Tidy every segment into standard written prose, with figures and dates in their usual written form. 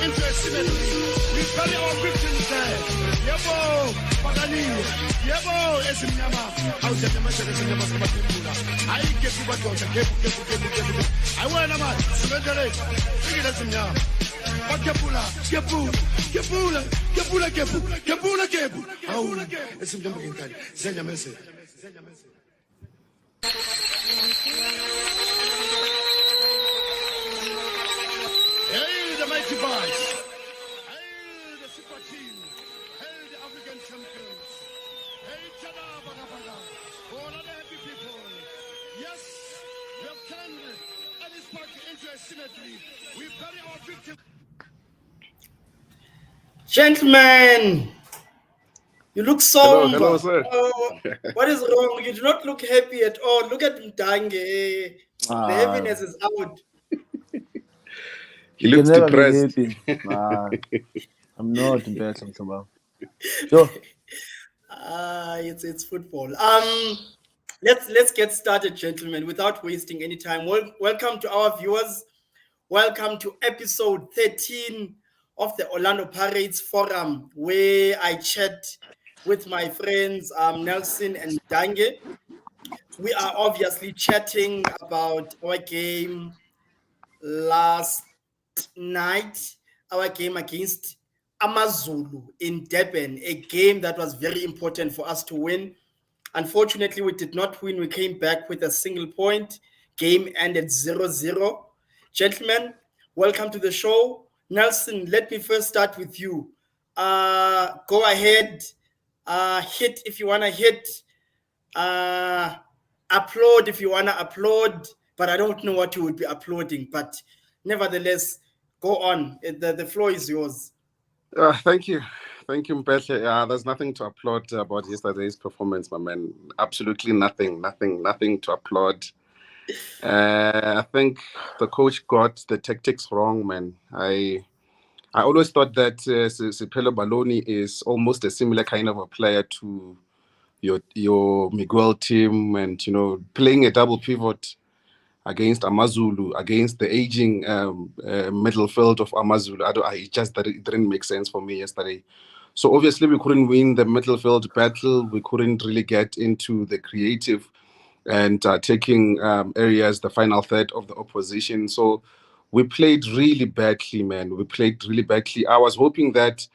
into a cemetery. We bury our victims there. Yebo, Pagani. Yebo, Esimyama. Out of the Masha, Esimyama, I get you what you're I want a man, Cemetery. Bring it as Esimyama. Makgopa, Kepu. Oh, Esimyama, send a message. Hail the mighty boys! Hail the super team! Hail the African champions! Hail Chada Bagabada! All other happy people! Yes, we have turned Alice Park into a cemetery. We bury our victims. Gentlemen, you look somber. Hello, sir. What is wrong? You do not look happy at all. Look at Mdange. The happiness is out. He looks depressed. I'm not embarrassed. Sure. It's football. Let's get started, gentlemen, without wasting any time. Welcome to our viewers. Welcome to episode 13 of the Orlando Pirates Forum, where I chat with my friends Nelson and Dange. We are obviously chatting about our game last night, our game against AmaZulu in Durban, a game that was very important for us to win. Unfortunately, we did not win. We came back with a single point. Game ended 0-0. Gentlemen, welcome to the show. Nelson, let me first start with you. Go ahead, hit if you want to hit, applaud if you want to applaud, but I don't know what you would be applauding, but nevertheless, go on. The floor is yours. Thank you, Mpete. There's nothing to applaud about yesterday's performance, my man. Absolutely nothing to applaud. I think the coach got the tactics wrong, man. I always thought that Siphelelo Baloni is almost a similar kind of a player to your Miguel team, and playing a double pivot against AmaZulu, against the aging middle field of AmaZulu. It just didn't make sense for me yesterday. So obviously we couldn't win the middle field battle. We couldn't really get into the creative and taking areas, the final third of the opposition. So we played really badly, man. We played really badly. I was hoping that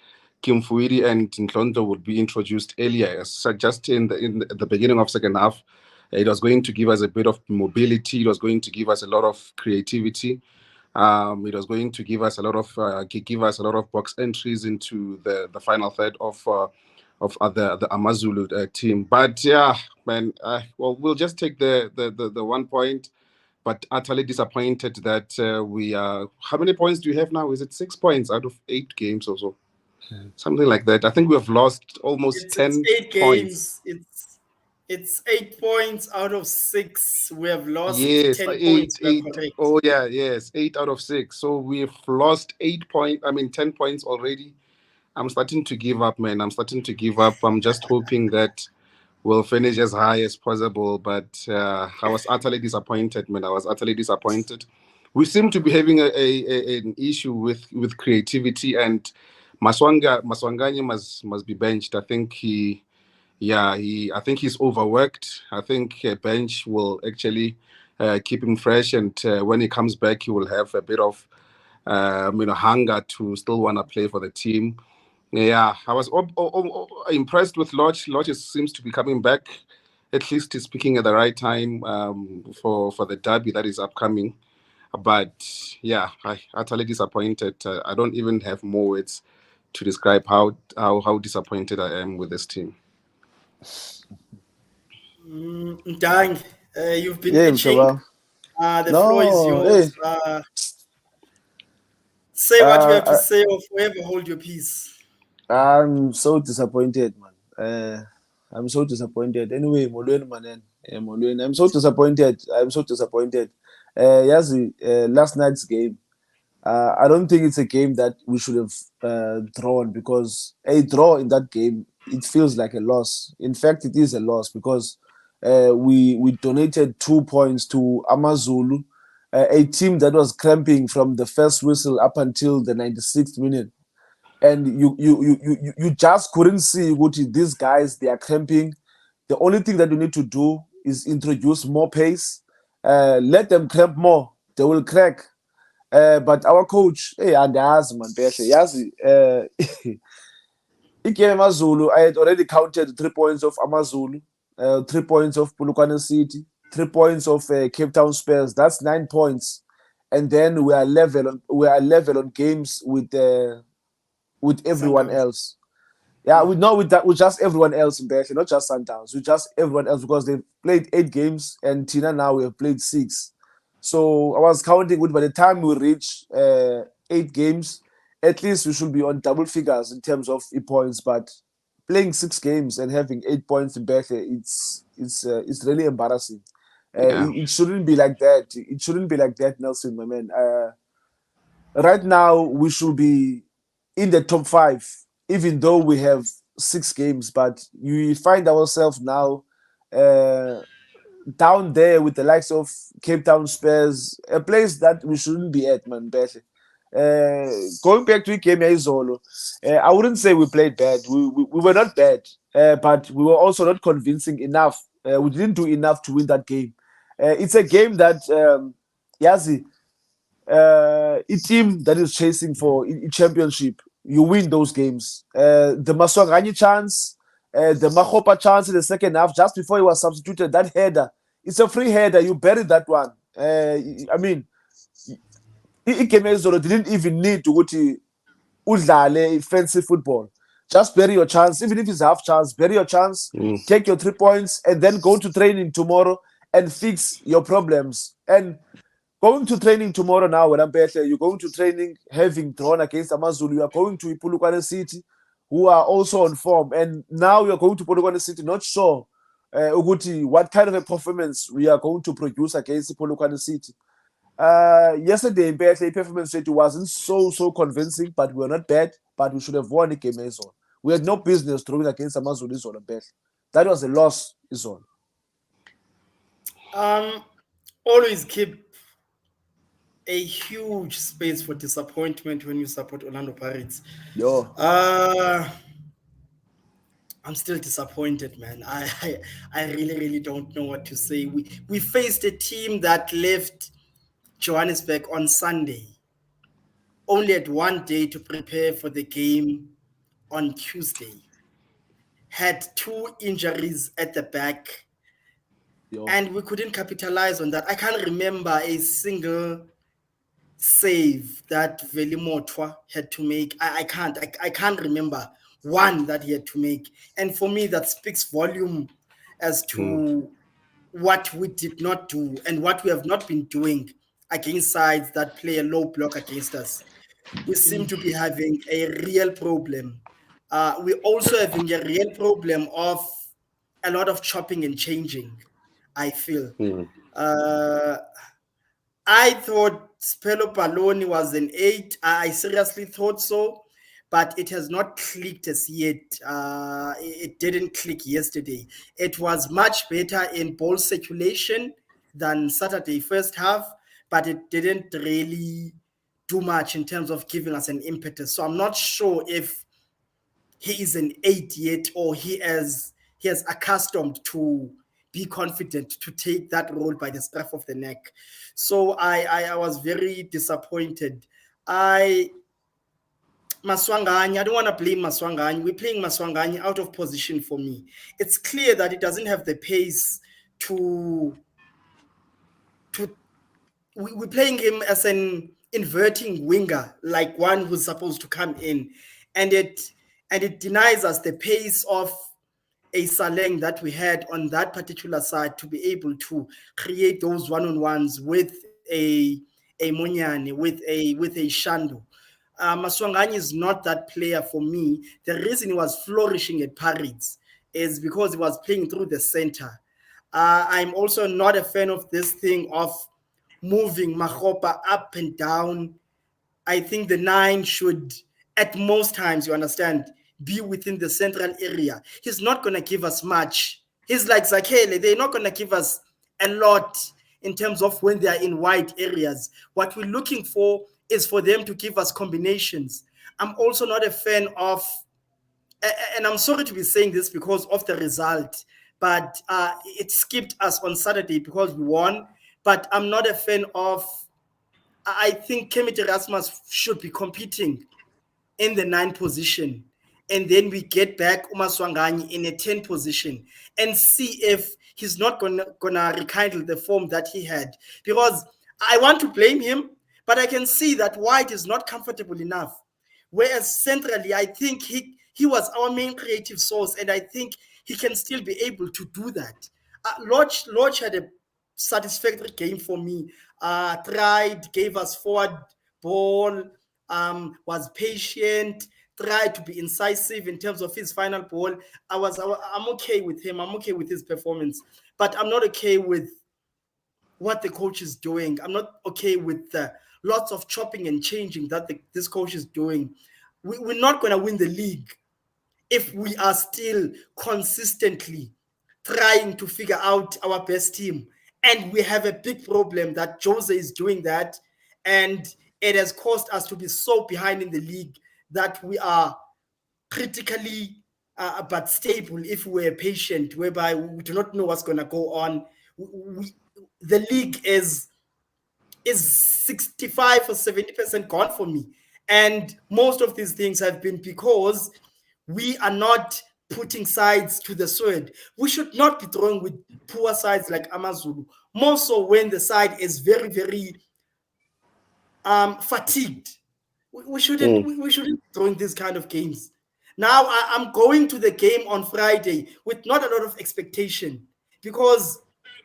Kim Fuiri and Ndlondo would be introduced earlier, just in the beginning of second half. It was going to give us a bit of mobility. It was going to give us a lot of creativity. It was going to give us a lot of box entries into the final third of the AmaZulu team. But yeah, man, we'll just take the 1 point. But utterly disappointed that we are. How many points do you have now? Is it 6 points out of 8 games or so? Something like that. I think we have lost almost 10 points. It's 8 points out of 6. We have lost 10 points. Oh yeah, yes, 8 out of 6. So we've lost 10 points already. I'm starting to give up, man. I'm just hoping that we'll finish as high as possible. But I was utterly disappointed, man. We seem to be having an issue with creativity, and Maswanganye must be benched. I think I think he's overworked. I think a bench will actually keep him fresh, and when he comes back, he will have a bit of hunger to still want to play for the team. Yeah, I was impressed with Lodge. Lodge seems to be coming back. At least he's speaking at the right time for the derby that is upcoming. But yeah, I utterly disappointed. I don't even have more words to describe how disappointed I am with this team. Dang, you've been itching. The floor is yours. Say what you have to say, or forever hold your peace. I'm so disappointed, man. I'm so disappointed. Anyway, Molweni, man. I'm so disappointed. Last night's game, I don't think it's a game that we should have drawn, because a draw in that game, it feels like a loss. In fact, it is a loss because we donated 2 points to AmaZulu a team that was cramping from the first whistle up until the 96th minute. And you just couldn't see what these guys, they are cramping. The only thing that you need to do is introduce more pace. Let them cramp more. They will crack. But our coach, hey, andazi man, Behle, yazi, igame AmaZulu, I had already counted 3 points of AmaZulu, 3 points of Polokwane City, 3 points of Cape Town Spurs. That's 9 points, and then we are level on games with everyone Sundowns. else. Yeah, we know with just everyone else in Berkeley, not just Sundowns, with just everyone else because they've played 8 games and Tina now we have played 6. So I was counting with by the time we reach 8 games, at least we should be on double figures in terms of points. But playing 6 games and having 8 points in Berkeley, it's really embarrassing. Yeah. It shouldn't be like that. It shouldn't be like that, Nelson, my man. Right now we should be in the top 5, even though we have 6 games. But we find ourselves now uh, down there with the likes of Cape Town Spurs, a place that we shouldn't be at, man. Better. Going back to game Izolo, I wouldn't say we played bad. We were not bad, but we were also not convincing enough. We didn't do enough to win that game. It's a game that, Yazi, a team that is chasing for a championship, you win those games. The Maswanganyi chance, the Makgopa chance in the second half, just before he was substituted, that header, it's a free header. You buried that one. I mean, Ikeme didn't even need to go to udlale fancy football. Just bury your chance, even if it's half chance, bury your chance, take your 3 points, and then go to training tomorrow and fix your problems. And going to training tomorrow now, when I'm better, you're going to training having drawn against AmaZulu. You are going to Polokwane City, who are also on form. And now you're going to Polokwane City, not sure Uguti, what kind of a performance we are going to produce against Polokwane City. Yesterday, in Berkeley, performance rate wasn't so convincing, but we were not bad. But we should have won the game as well. We had no business throwing against AmaZulu is all Berkeley. That was a loss, is all. Always keep a huge space for disappointment when you support Orlando Pirates. Yo, I'm still disappointed, man. I really don't know what to say. We faced a team that left Johannesburg on Sunday, only had one day to prepare for the game on Tuesday. Had 2 injuries at the back, yo. and we couldn't capitalize on that. I can't remember a single save that Velimotwa had to make. I can't remember one that he had to make. And for me, that speaks volume as to what we did not do and what we have not been doing against sides that play a low block against us. We seem to be having a real problem. We're also having a real problem of a lot of chopping and changing, I feel. Uh, I thought Spelo Baloni was an 8. I seriously thought so, but it has not clicked as yet. It didn't click yesterday. It was much better in ball circulation than Saturday first half, but it didn't really do much in terms of giving us an impetus. So I'm not sure if he is an 8 yet or he has accustomed to be confident to take that role by the scruff of the neck. So I was very disappointed. Maswanganyi, I don't want to blame Maswanganyi. We're playing Maswanganyi out of position for me. It's clear that he doesn't have the pace to we're playing him as an inverting winger, like one who's supposed to come in, and it denies us the pace of a Saleng that we had on that particular side to be able to create those one-on-ones with a Munyane, with a Shando. Maswanganyi is not that player for me. The reason he was flourishing at Pirates is because he was playing through the center. I'm also not a fan of this thing of moving Makgopa up and down. I think the 9 should, at most times, you understand, be within the central area. He's not going to give us much. He's like Zakele. They're not going to give us a lot in terms of when they are in wide areas. What we're looking for is for them to give us combinations. I'm also not a fan of, and I'm sorry to be saying this because of the result, but it skipped us on Saturday because we won. But I'm not a fan of, I think Kemit Erasmus should be competing in the 9 position, and then we get back uMaswanganyi in a 10 position and see if he's not gonna rekindle the form that he had. Because I want to blame him, but I can see that White is not comfortable enough. Whereas centrally, I think he was our main creative source, and I think he can still be able to do that. Lodge had a satisfactory game for me. Tried, gave us forward ball, was patient, tried to be incisive in terms of his final ball. I'm okay with him. I'm okay with his performance, but I'm not okay with what the coach is doing. I'm not okay with the lots of chopping and changing that this coach is doing. We're not going to win the league if we are still consistently trying to figure out our best team. And we have a big problem that Jose is doing that. And it has caused us to be so behind in the league that we are critically but stable if we're patient, whereby we do not know what's going to go on. The league is 65 or 70% gone for me. And most of these things have been because we are not putting sides to the sword. We should not be throwing with poor sides like AmaZulu, more so when the side is very, very fatigued. We shouldn't be throwing these kind of games. Now I'm going to the game on Friday with not a lot of expectation, because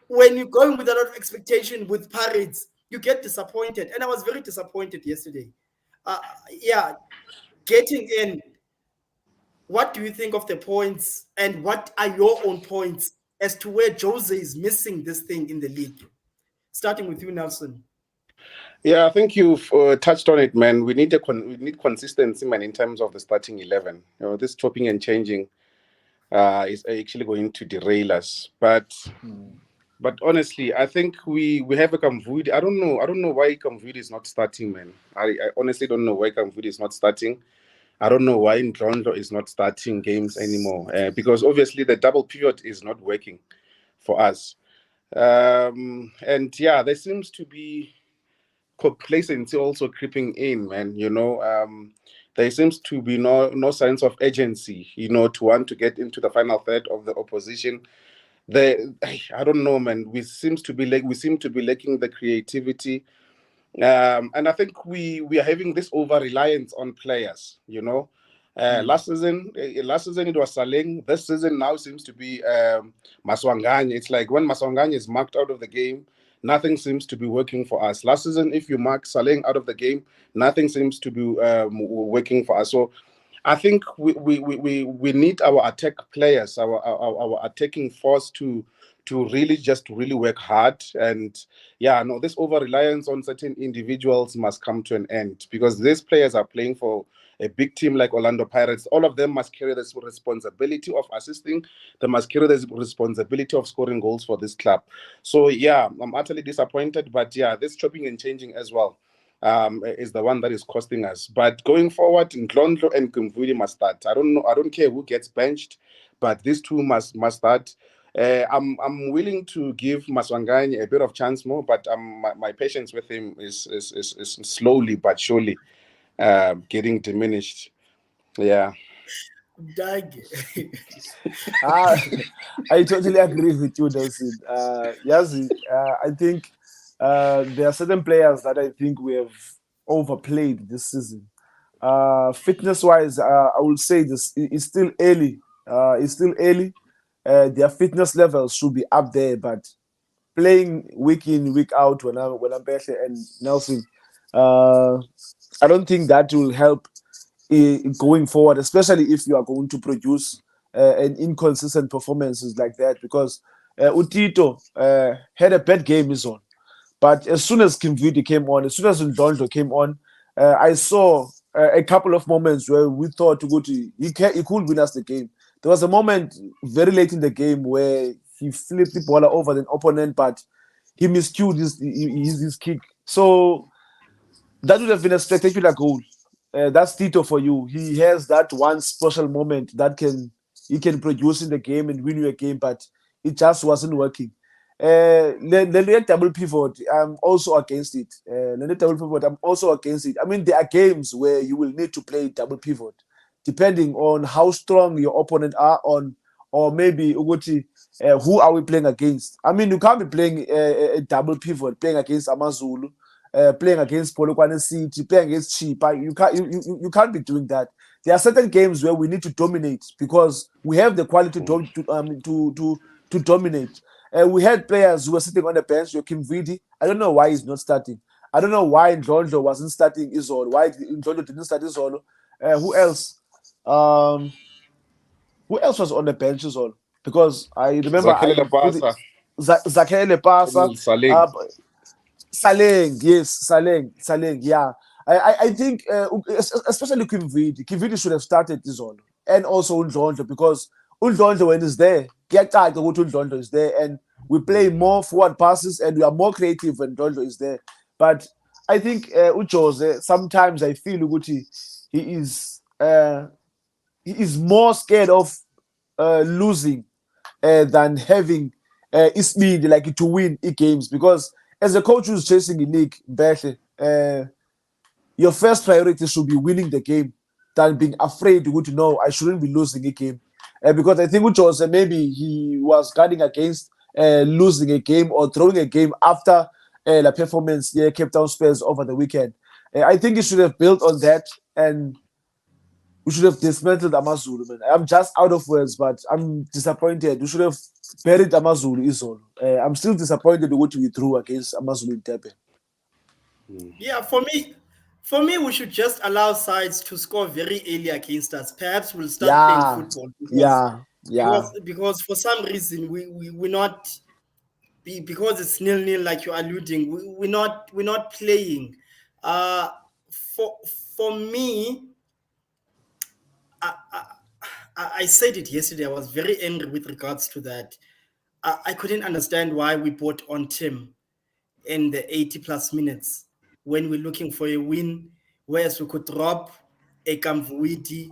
when you're going with a lot of expectation with Pirates, you get disappointed. And I was very disappointed yesterday. Getting in, what do you think of the points, and what are your own points as to where Jose is missing this thing in the league? Starting with you, Nelson. Yeah, I think you've touched on it, man. We need consistency, man, in terms of the starting 11. This chopping and changing is actually going to derail us. But honestly, I think we have a Kamvudi. I don't know why Kamvudi is not starting, man. I honestly don't know why Kamvudi is not starting. I don't know why Ndlondo is not starting games anymore, because obviously the double pivot is not working for us. And yeah, there seems to be complacency also creeping in, man. There seems to be no signs of urgency, to want to get into the final third of the opposition. I don't know, man. We seem to be lacking the creativity. And I think we are having this over reliance on players. Last season it was Saleng. This season now seems to be Maswanganyi. It's like when Maswanganyi is marked out of the game, nothing seems to be working for us. Last season, if you mark Saleng out of the game, nothing seems to be working for us. So I think we need our attack players, our attacking force to really work hard. And this over reliance on certain individuals must come to an end, because these players are playing for a big team like Orlando Pirates. All of them must carry this responsibility of assisting. They must carry this responsibility of scoring goals for this club. So I'm utterly disappointed, but this chopping and changing as well is the one that is costing us. But going forward, Ndlondo and Kumvuli must start. I don't care who gets benched, but these two must start. I'm willing to give Maswanganyi a bit of chance more, but my patience with him is slowly but surely getting diminished. Yeah. Doug. I totally agree with you, Nelson. Yazi, I think there are certain players that I think we have overplayed this season. Fitness-wise, I will say this: it's still early. Their fitness levels should be up there, but playing week in, week out when I'm Beshe and Nelson, I don't think that will help going forward, especially if you are going to produce an inconsistent performances like that, because Utito had a bad game is on. But as soon as Kimvidi came on, as soon as Ndlondo came on, I saw a couple of moments where we thought he could win us the game. There was a moment very late in the game where he flipped the ball over the opponent, but he miscued his kick. So that would have been a spectacular goal. That's Tito for you. He has that one special moment that he can produce in the game and win you a game, but it just wasn't working. The double pivot, I'm also against it. The double pivot, I'm also against it. I mean, there are games where you will need to play double pivot, depending on how strong your opponent are on, or maybe Uguti, who are we playing against? I mean, you can't be playing a double pivot, playing against AmaZulu, playing against Polokwane City, playing against Chipa. You can't be doing that. There are certain games where we need to dominate because we have the quality to dominate. We had players who were sitting on the bench. Joachim Vidi, I don't know why he's not starting. I don't know why Ndlondlo wasn't starting Izolo. Why Ndlondlo didn't start Izolo? Who else? Who else was on the bench Izolo? Because I remember Zakhele Lepasa, Zakhele Lepasa, Saleng. Saleng, yes, Saleng, yeah. I think, especially Kividi should have started Izolo, and also Ndlondlo, because Ndlondlo, when he's there, Ndlondlo is there, and we play more forward passes and we are more creative when Ndlondlo is there. But I think Ujose, sometimes I feel Uguti, he is more scared of losing than having speed like to win games, because as a coach who's chasing a league, your first priority should be winning the game than being afraid to know I shouldn't be losing a game. Because I think Uche maybe he was guarding against losing a game or throwing a game after the performance Cape Town Spurs over the weekend. I think he should have built on that, and we should have dismantled AmaZulu, man. I'm just out of words, but I'm disappointed. We should have buried AmaZulu Izolo. I'm still disappointed with what we threw against AmaZulu in Durban. Yeah, for me, we should just allow sides to score very early against us. Perhaps we'll start playing football because for some reason we're not because it's 0-0 like you're alluding. We're not playing. Uh, for me, I said it yesterday. I was very angry with regards to that. I couldn't understand why we bought on Tim in the 80 plus minutes when we're looking for a win, whereas we could drop a Kamvuiti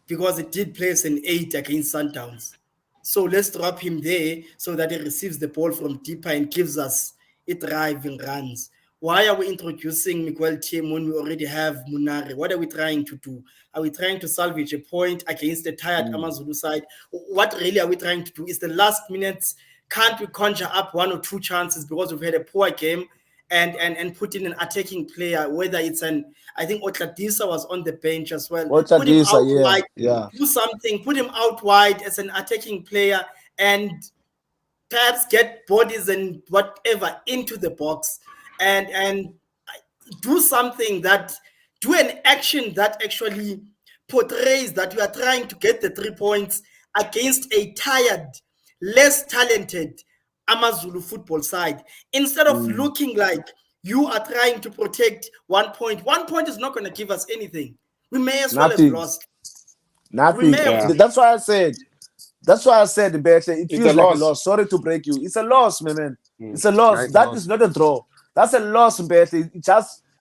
because it did place an 8 against Sundowns. So let's drop him there so that he receives the ball from deeper and gives us a driving runs. Why are we introducing Miguel Tim when we already have Munari? What are we trying to do? Are we trying to salvage a point against the tired AmaZulu side? What really are we trying to do? Is the last minutes, can't we conjure up one or two chances because we've had a poor game and put in an attacking player, whether it's I think Otladisa was on the bench as well. Put him out wide, do something, put him out wide as an attacking player and perhaps get bodies and whatever into the box and do something do an action that actually portrays that you are trying to get the 3 points against a tired, less talented AmaZulu football side, instead of looking like you are trying to protect 1 point. 1 point is not going to give us anything. We may as well have lost. Nothing. That's why I said. It feels like a loss. Sorry to break you. It's a loss, man. It's a loss. That is not a draw. That's a loss, Mbete.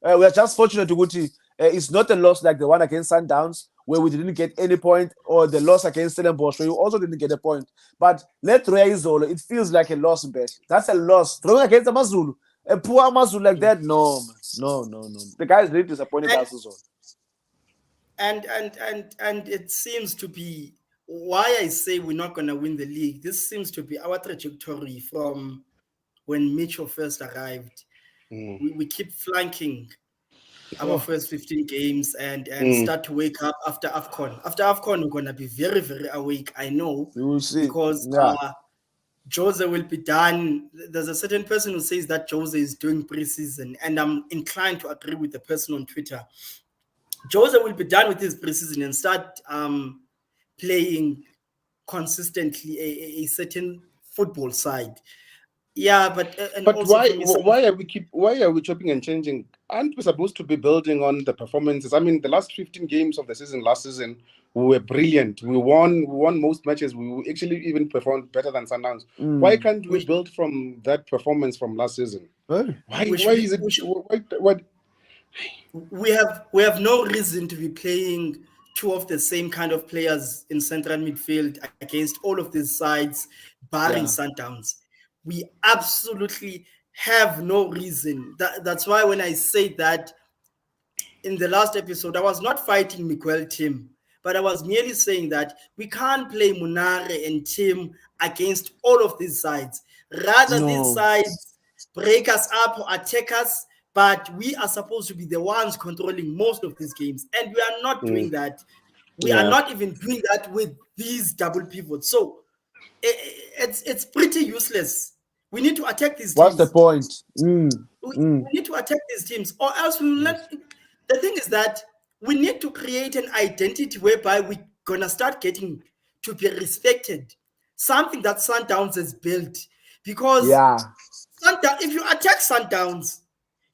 We are just fortunate to go to. It's not a loss like the one against Sundowns, where we didn't get any point, or the loss against Stellenbosch, where you also didn't get a point. But let Izolo, it feels like a loss, Mbete. That's a loss. Throwing against AmaZulu, a poor AmaZulu like that, no, man. No. The guys really disappointed us as well. And it seems to be why I say we're not going to win the league. This seems to be our trajectory from when Mitchell first arrived. We keep flanking our first 15 games and start to wake up after AFCON. After AFCON, we're going to be very, very awake, I know. We will see. Because Jose will be done. There's a certain person who says that Jose is doing preseason, and I'm inclined to agree with the person on Twitter. Jose will be done with his preseason and start playing consistently a certain football side. Yeah, but and But also for me, some of why are we chopping and changing? Aren't we supposed to be building on the performances? I mean, the last 15 games of the season last season we were brilliant. We won most matches. We actually even performed better than Sundowns. Why can't we we build from that performance from last season? Hey. Why we why should is be, it what we have no reason to be playing two of the same kind of players in central midfield against all of these sides, barring Yeah. Sundowns. We absolutely have no reason. That's why when I say that in the last episode, I was not fighting Miguel Tim, but I was merely saying that we can't play Munare and Tim against all of these sides. Rather, these No. sides break us up or attack us, but we are supposed to be the ones controlling most of these games. And we are not doing Mm, that. We are Yeah. not even doing that with these double pivots. So it's pretty useless. We need to attack these What's the teams. point? We need to attack these teams, or else we will not. The thing is that we need to create an identity whereby we're gonna start getting to be respected. Something that Sundowns has built, because Yeah. if you attack Sundowns,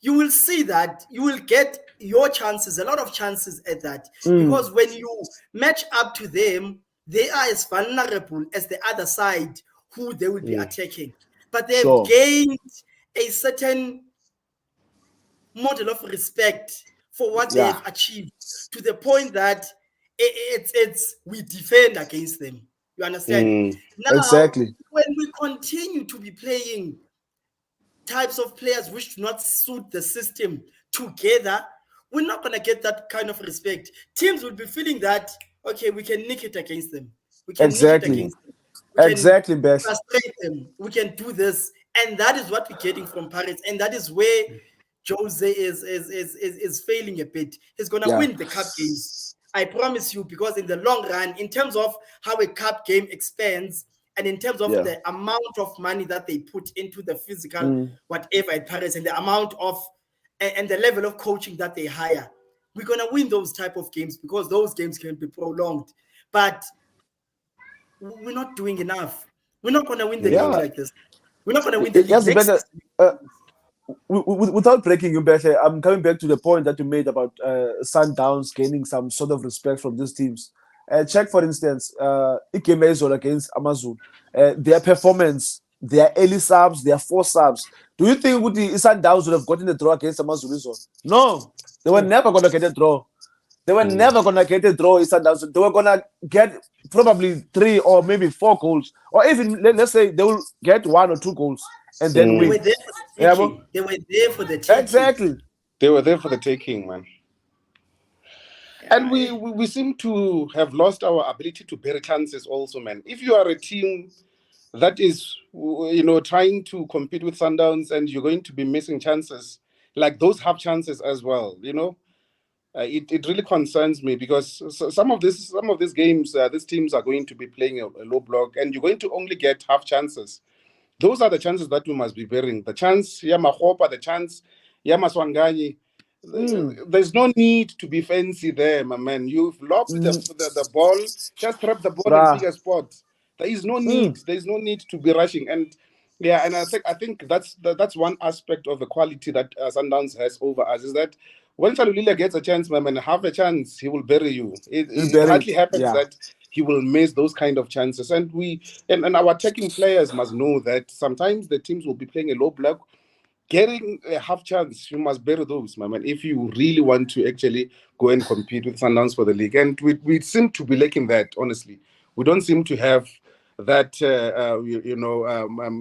you will see that you will get your chances, a lot of chances at that. Because when you match up to them, they are as vulnerable as the other side who they will be attacking. But they've Sure. gained a certain model of respect for what they Yeah. have achieved, to the point that it's we defend against them. You understand? mm, Now, Exactly. when we continue to be playing types of players which do not suit the system together, we're not going to get that kind of respect. Teams will be feeling that, okay, we can nick it against them. We can nick it Exactly. against them. We can Exactly, Beth. frustrate them. We can do this. And that is what we're getting from Paris. And that is where Jose is failing a bit. He's going to Yeah. win the cup games. I promise you, because in the long run, in terms of how a cup game expands, and in terms of Yeah. the amount of money that they put into the physical whatever at Paris, and the amount of and the level of coaching that they hire, we're gonna win those type of games, because those games can be prolonged. But we're not doing enough. We're not gonna win the league Yeah. like this. We're not gonna win the league Yes, next better. season. Without breaking you, Beth, I'm coming back to the point that you made about Sundowns gaining some sort of respect from these teams. Check, for instance, Ikemezol against AmaZulu. Their performance, their early subs, their four subs. Do you think the Sundowns would have gotten the draw against AmaZulu? No, they were never going to get a draw. They were never going to get a draw in Sundowns. They were going to get probably 3 or maybe 4 goals. Or even, let's say, they will get 1 or 2 goals and then They mm. were win. there for the Yeah, taking. They were there for the taking. exactly. They were there for the taking, man. And Yeah, we seem to have lost our ability to bury chances also, man. If you are a team that is, trying to compete with Sundowns, and you're going to be missing chances, like those half chances as well, it really concerns me, because some of these games, these teams are going to be playing a low block, and you're going to only get half chances. Those are the chances that we must be bearing. The chance, Makgopa, the chance, Maswanganyi. There's no need to be fancy there, my man. You've lobbed the ball, just trap the ball and Bruh. pick a spot. There is no need. There is no need to be rushing. And yeah, and I think that's one aspect of the quality that Sundowns has over us, is that when Chalulila gets a chance, my man, have a chance, he will bury you. You It buried. hardly happens Yeah. that he will miss those kind of chances. And and our attacking players must know that sometimes the teams will be playing a low block. Getting a half chance, you must bury those, my man, if you really want to actually go and compete with Sundowns for the league. And we seem to be lacking that, honestly. We don't seem to have that,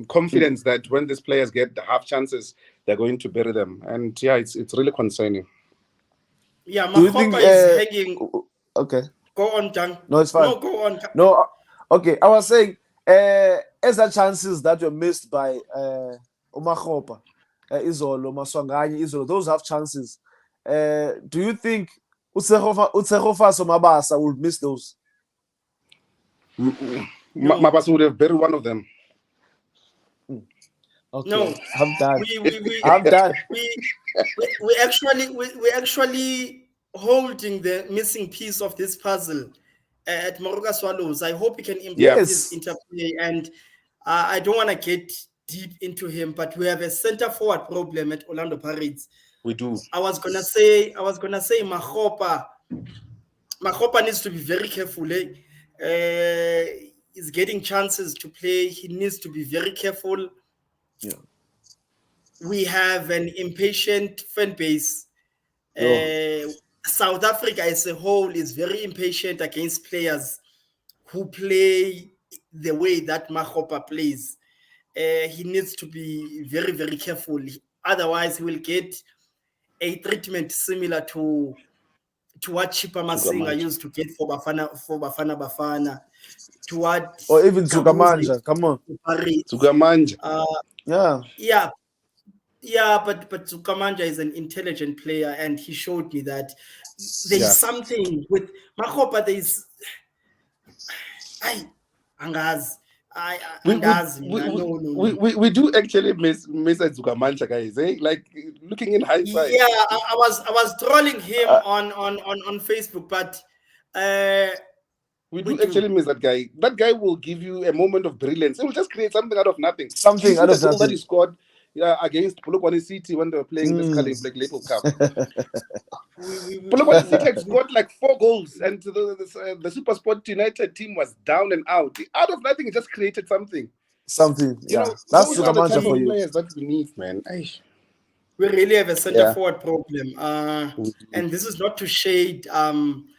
confidence that when these players get the half chances, they're going to bury them. And yeah, it's really concerning. yeah. Do you think? Makgopa is hanging. Okay. Go on, Jang. No, it's fine. No, go on. No. Okay. I was saying, as the chances that were missed by Makgopa, Izolo, Maswanganyi, Izolo, those have chances. Do you think Utsehofa Mabasa will miss those? No. Mabasa would have buried one of them. Okay. No. I'm done. We I'm done. we actually holding the missing piece of this puzzle at Moroka Swallows. I hope he can improve his Yes. interplay, and I don't want to get deep into him, but we have a center forward problem at Orlando Pirates. We do. I was gonna say Makgopa. Makgopa needs to be very careful. He's getting chances to play. He needs to be very careful. Yeah. We have an impatient fan base. Oh. South Africa as a whole is very impatient against players who play the way that Makgopa plays. He needs to be very, very careful. Otherwise, he will get a treatment similar to what Chipa Masinga used to get for Bafana, to what Or even Gabuza Tsukamanja. Come on. Tsukamanja. Yeah, but Tsukamanja is an intelligent player, and he showed me that there's something with Makgopa. There's we do actually miss Tsukamanja, guys. Like looking in hindsight. Yeah, I was trolling him on Facebook, but we do actually miss that guy. That guy will give you a moment of brilliance. He will just create something out of nothing. Something out of nothing. That he scored against Polokwane City when they were playing this Black Label Cup. Polokwane City had scored like 4 goals, and the Super Sport United team was down and out. Out of nothing, he just created something. Something, you know, that's those are the type for of you. players that we need, man. We really have a center forward problem, and this is not to shade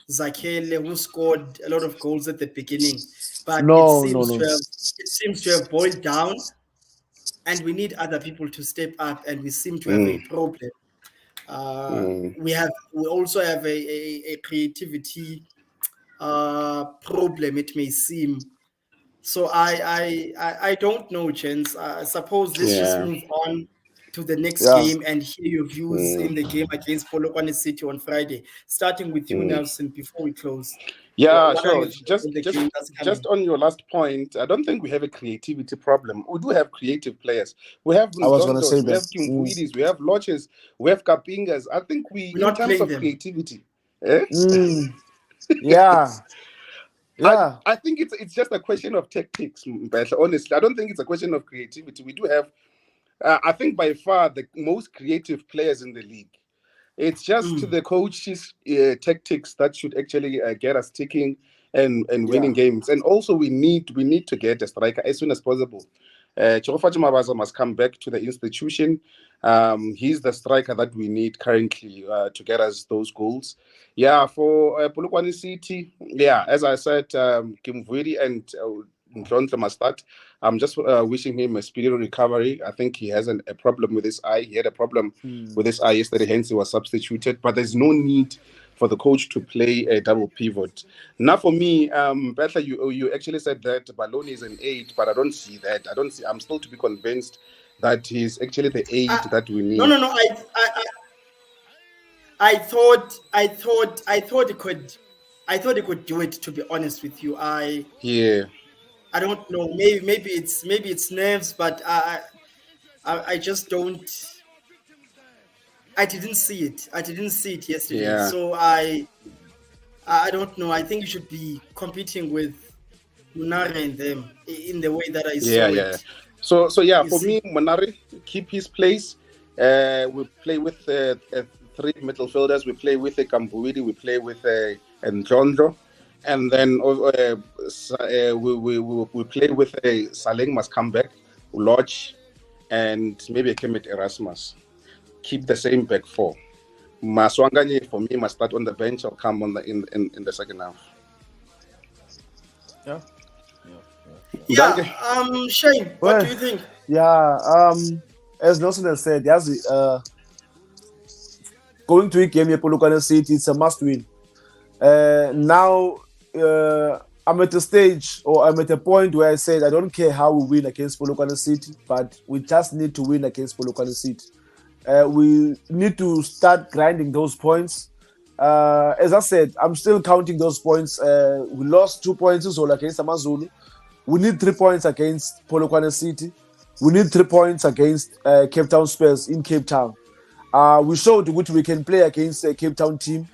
Zakele, who scored a lot of goals at the beginning, but it seems to have boiled down, and we need other people to step up, and we seem to have a problem. We also have a creativity problem, it may seem. So I don't know, gents. I suppose let's just move on to the next game and hear your views in the game against Polokwane City on Friday. Starting with you, Nelson, before we close. Yeah, sure. Just on your last point, I don't think we have a creativity problem. We do have creative players. We have Ndondos, we have Kimbuidis, we have Loches, we have Kapingas. I think in terms of creativity. I think it's just a question of tactics, but honestly. I don't think it's a question of creativity. We do have, I think, by far the most creative players in the league. It's just the coach's tactics that should actually get us ticking and winning games. And also we need to get a striker as soon as possible. Chirofachi Mabaza must come back to the institution. He's the striker that we need currently to get us those goals. Yeah, for Polokwane City, as I said, Kimvuidi and Ndlondlo must start. I'm just wishing him a speedy recovery. I think he has a problem with his eye. He had a problem with his eye yesterday, hence he was substituted. But there's no need for the coach to play a double pivot. Now, for me, Betha, you actually said that Baloni is an 8, but I don't see that. I'm still to be convinced that he's actually the 8 that we need. No. I thought he could do it. To be honest with you, I don't know. Maybe it's nerves, but I just don't. I didn't see it. Yesterday. Yeah. So I don't know. I think you should be competing with Munari and them in the way that I saw it. Yeah. So for me, Munari keep his place. We play with 3 midfielders. We play with a Kambuidi. We play with a Ndlondlo. And then we play with a Saleng must come back, Lodge, and maybe a Kemet Erasmus. Keep the same back 4. Maswanganye for me must start on the bench or come on in the second half. Shane, what do you think? As Nelson has said, going to a game at Polokwane City, it's a must win. Now I'm at a stage, or I'm at a point where I said I don't care how we win against Polokwane City, but we just need to win against Polokwane City. We need to start grinding those points. As I said, I'm still counting those points. We lost 2 points against AmaZulu. We need 3 points against Polokwane City. We need 3 points against Cape Town Spurs in Cape Town. We showed which we can play against a Cape Town team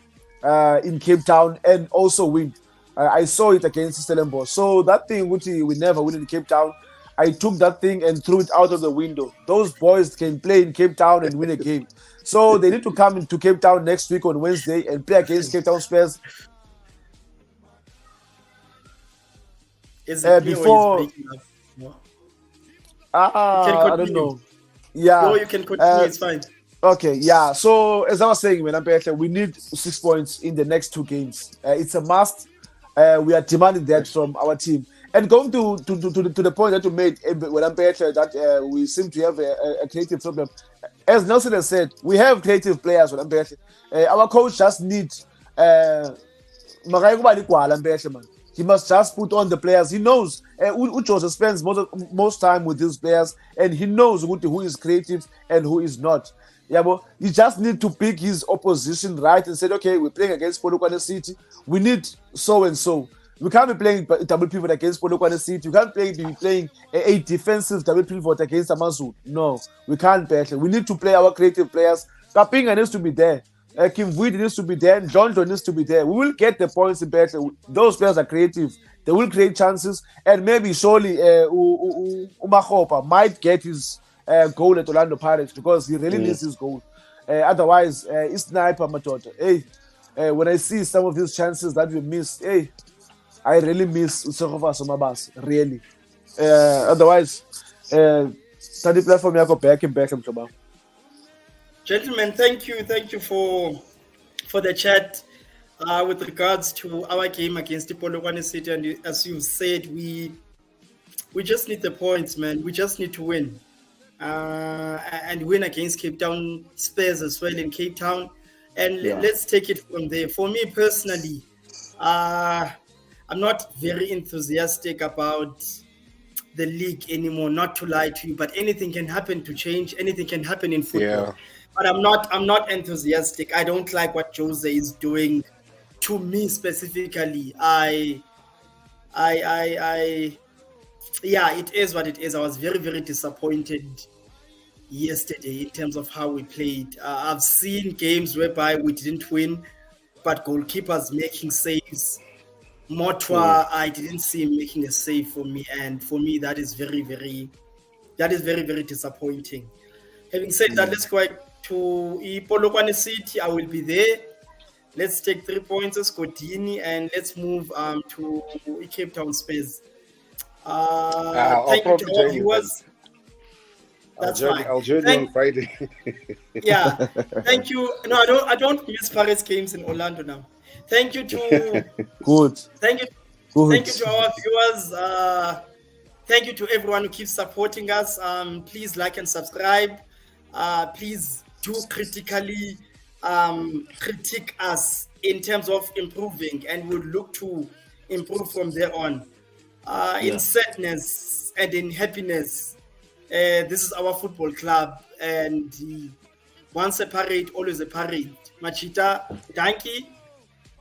in Cape Town and also win. I saw it against Stellenbosch. So that thing which we never win in Cape Town, I took that thing and threw it out of the window. Those boys can play in Cape Town and win a game. So they need to come into Cape Town next week on Wednesday and play against Cape Town Spurs. Is it me or Before is breaking up? No. I don't know. Yeah. No, you can continue. It's fine. Okay, yeah. So as I was saying, we need 6 points in the next 2 games. It's a must. We are demanding that from our team. And going to the point that you made, that we seem to have a creative problem. As Nelson has said, we have creative players. Our coach just needs. He must just put on the players. He knows Jose spends most time with these players, and he knows who is creative and who is not. Yeah, but he just need to pick his opposition right and say, okay, we're playing against Polokwane City. We need so and so. We can't be playing double pivot against Polokwane City. We can't be playing a defensive double pivot against AmaZulu. No, we can't play. We need to play our creative players. Kapinga needs to be there. Kim Vuidi needs to be there. John needs to be there. We will get the points in battle. Those players are creative. They will create chances. And maybe surely Makgopa might get his goal at Orlando Pirates because he really needs his goal. Otherwise, it's sniper Matoto. Hey, when I see some of these chances that we missed, hey, I really miss Usokova Somabas. Really. Otherwise, study platform yako back in Mtoba. Gentlemen, thank you for the chat with regards to our game against Polokwane City. And as you said, we just need the points, man. We just need to win. And win against Cape Town Spurs as well in Cape Town. And let's take it from there. For me personally, I'm not very enthusiastic about the league anymore, not to lie to you, but anything can happen to change. Anything can happen in football. Yeah. But I'm not enthusiastic. I don't like what Jose is doing to me specifically. Yeah, it is what it is. I was very, very disappointed yesterday in terms of how we played. I've seen games whereby we didn't win, but goalkeepers making saves. Motwa, I didn't see him making a save for me, and for me that is very, very disappointing. Having said that, let's go to Polokwane City. I will be there. Let's take 3 points as Scotini, and let's move to Cape Town Spurs. Thank you to all viewers. That's fine. I'll join you on Friday. Yeah, thank you. No, I don't miss Paris games in Orlando now. Thank you to good. Thank you to our viewers. Thank you to everyone who keeps supporting us. Please like and subscribe. Please do critically critique us in terms of improving, and we'll look to improve from there on. In sadness and in happiness, this is our football club, and once a parade, always a parade. Machita, Danke,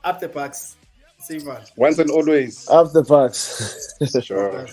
up the Bucks. See you. Once and always. Up the Bucks. Sure.